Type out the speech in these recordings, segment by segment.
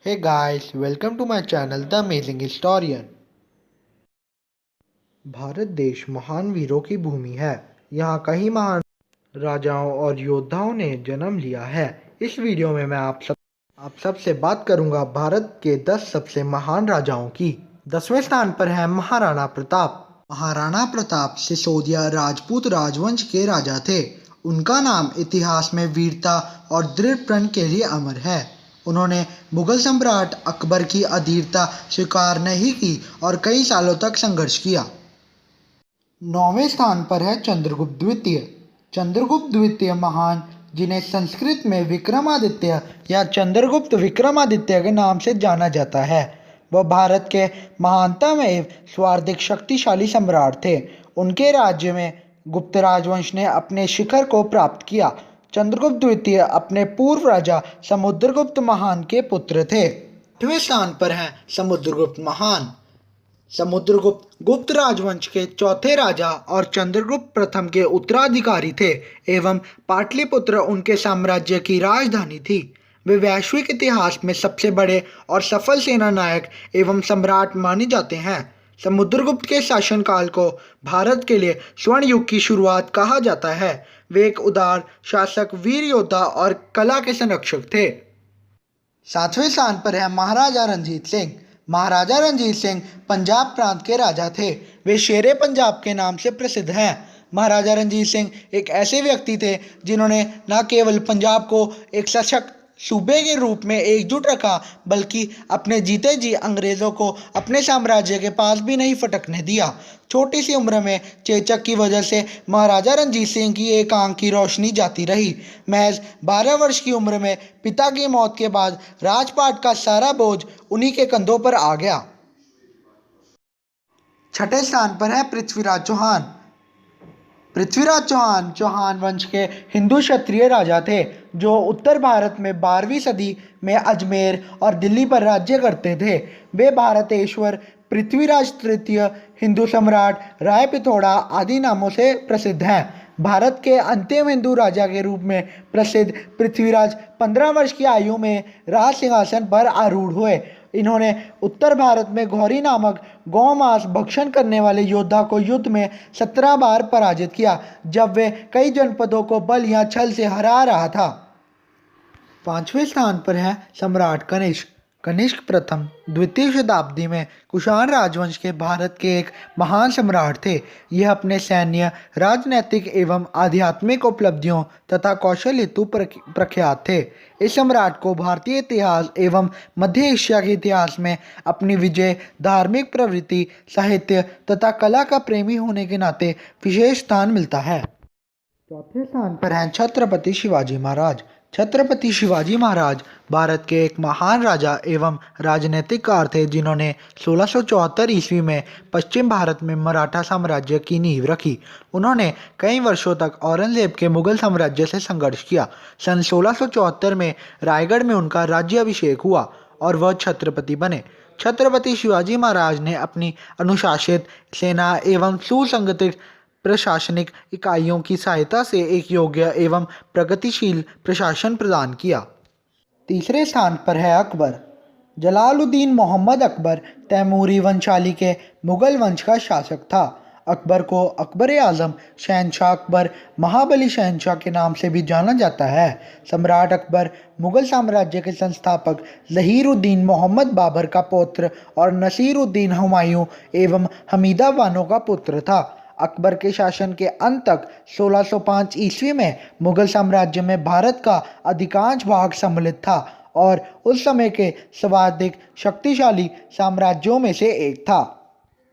Hey guys, welcome to my channel The Amazing Historian। Bharat देश महान वीरों की भूमि है। यहाँ कई महान राजाओं और योद्धाओं ने जन्म लिया है। इस वीडियो में मैं आप सबसे बात करूंगा भारत के 10 सबसे महान राजाओं की। 10वें स्थान पर है महाराणा प्रताप। महाराणा प्रताप सिसोदिया राजपूत राजवंश के राजा थे। उनका नाम इतिहास में वीरता और दृढ़ प्रण के लिए अमर है। उन्होंने मुगल सम्राट अकबर की अधीरता स्वीकार नहीं की और कई सालों तक संघर्ष किया। 9वें स्थान पर है चंद्रगुप्त द्वितीय। चंद्रगुप्त द्वितीय महान, जिन्हें संस्कृत में विक्रमादित्य या चंद्रगुप्त विक्रमादित्य के नाम से जाना जाता है, वह भारत के महानतम एवं सर्वाधिक शक्तिशाली सम्राट थे। उनके राज्य में गुप्त राजवंश ने अपने शिखर को प्राप्त किया। चंद्रगुप्त द्वितीय अपने पूर्व राजा समुद्रगुप्त महान के पुत्र थे। 8वें स्थान पर हैं समुद्रगुप्त महान। समुद्रगुप्त गुप्त राजवंश के चौथे राजा और चंद्रगुप्त प्रथम के उत्तराधिकारी थे एवं पाटलिपुत्र उनके साम्राज्य की राजधानी थी। वे वैश्विक इतिहास में सबसे बड़े और सफल सेना नायक एवं सम्राट माने जाते हैं। समुद्रगुप्त के शासनकाल को भारत के लिए स्वर्ण युग की शुरुआत कहा जाता है। वे एक उदार शासक, वीर योद्धा और कला के संरक्षक थे। 7वें स्थान पर है महाराजा रणजीत सिंह। महाराजा रणजीत सिंह पंजाब प्रांत के राजा थे। वे शेरे पंजाब के नाम से प्रसिद्ध हैं। महाराजा रणजीत सिंह एक ऐसे व्यक्ति थे जिन्होंने न केवल पंजाब को एक सशक्त सूबे के रूप में एकजुट रखा, बल्कि अपने जीते जी अंग्रेज़ों को अपने साम्राज्य के पास भी नहीं फटकने दिया। छोटी सी उम्र में चेचक की वजह से महाराजा रणजीत सिंह की एक आंख की रोशनी जाती रही। महज 12 वर्ष की उम्र में पिता की मौत के बाद राजपाट का सारा बोझ उन्हीं के कंधों पर आ गया। 6ठे स्थान पर है पृथ्वीराज चौहान। पृथ्वीराज चौहान चौहान वंश के हिंदू क्षत्रिय राजा थे, जो उत्तर भारत में 12वीं सदी में अजमेर और दिल्ली पर राज्य करते थे। वे भारतेश्वर, पृथ्वीराज तृतीय, हिंदू सम्राट, राय पिथौड़ा आदि नामों से प्रसिद्ध हैं। भारत के अंतिम हिंदू राजा के रूप में प्रसिद्ध पृथ्वीराज 15 वर्ष की आयु में राज सिंहासन पर आरूढ़ हुए। इन्होंने उत्तर भारत में घौरी नामक गौमांस भक्षण करने वाले योद्धा को युद्ध में 17 बार पराजित किया, जब वे कई जनपदों को बल या छल से हरा रहा था। 5वें स्थान पर है सम्राट कनिष्क। कनिष्क प्रथम द्वितीय शताब्दी में कुषाण राजवंश के भारत के एक महान सम्राट थे। यह अपने सैन्य, राजनैतिक एवं आध्यात्मिक उपलब्धियों तथा कौशल हेतु प्रख्यात थे। इस सम्राट को भारतीय इतिहास एवं मध्य एशिया के इतिहास में अपनी विजय, धार्मिक प्रवृत्ति, साहित्य तथा कला का प्रेमी होने के नाते विशेष स्थान मिलता है। 4थे स्थान पर हैं छत्रपति शिवाजी महाराज। छत्रपति शिवाजी महाराज भारत के एक महान राजा एवं राजनीतिकार थे, जिन्होंने 1674 ईस्वी में पश्चिम भारत में मराठा साम्राज्य की नींव रखी। उन्होंने कई वर्षों तक औरंगजेब के मुगल साम्राज्य से संघर्ष किया। सन 1674 में रायगढ़ में उनका राज्याभिषेक हुआ और वह छत्रपति बने। छत्रपति शिवाजी महाराज ने अपनी अनुशासित सेना एवं सुसंगठित प्रशासनिक इकाइयों की सहायता से एक योग्य एवं प्रगतिशील प्रशासन प्रदान किया। 3रे स्थान पर है अकबर। जलालुद्दीन मोहम्मद अकबर तैमूरी वंशाली के मुगल वंश का शासक था। अकबर को अकबर आजम, शहनशाह अकबर, महाबली शहनशाह के नाम से भी जाना जाता है। सम्राट अकबर मुगल साम्राज्य के संस्थापक ज़हीर-उद-दीन मोहम्मद बाबर का पौत्र और नसीर-उद-दीन हुमायूं एवं हमीदा बानो का पुत्र था। अकबर के शासन के अंत तक 1605 ईस्वी में मुगल साम्राज्य में भारत का अधिकांश भाग सम्मिलित था और उस समय के सर्वाधिक शक्तिशाली साम्राज्यों में से एक था।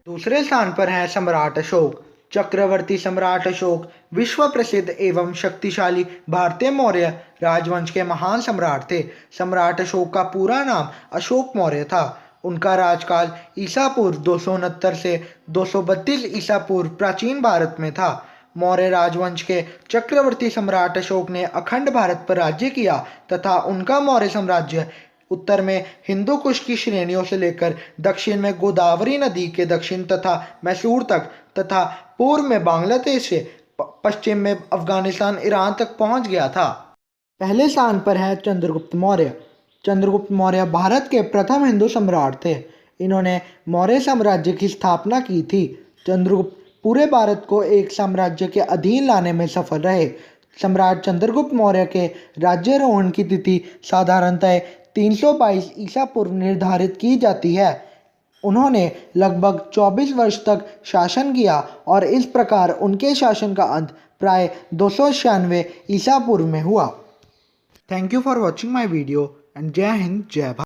2रे स्थान पर है सम्राट अशोक। चक्रवर्ती सम्राट अशोक विश्व प्रसिद्ध एवं शक्तिशाली भारतीय मौर्य राजवंश के महान सम्राट थे। सम्राट अशोक का पूरा नाम अशोक मौर्य था। उनका राजकाल ईसा पूर्व 269 से 232 ईसा पूर्व प्राचीन भारत में था। मौर्य राजवंश के चक्रवर्ती सम्राट अशोक ने अखंड भारत पर राज्य किया तथा उनका मौर्य साम्राज्य उत्तर में हिंदू कुश की श्रेणियों से लेकर दक्षिण में गोदावरी नदी के दक्षिण तथा मैसूर तक तथा पूर्व में बांग्लादेश से पश्चिम में अफगानिस्तान, ईरान तक पहुंच गया था। पहले स्थान पर है चंद्रगुप्त मौर्य। चंद्रगुप्त मौर्य भारत के प्रथम हिंदू सम्राट थे। इन्होंने मौर्य साम्राज्य की स्थापना की थी। चंद्रगुप्त पूरे भारत को एक साम्राज्य के अधीन लाने में सफल रहे। सम्राट चंद्रगुप्त मौर्य के राज्यारोहण की तिथि साधारणतः 322 ईसा पूर्व निर्धारित की जाती है। उन्होंने लगभग 24 वर्ष तक शासन किया और इस प्रकार उनके शासन का अंत प्राय 296 ईसा पूर्व में हुआ। Thank you for watching my video and जय हिंद जय भारत।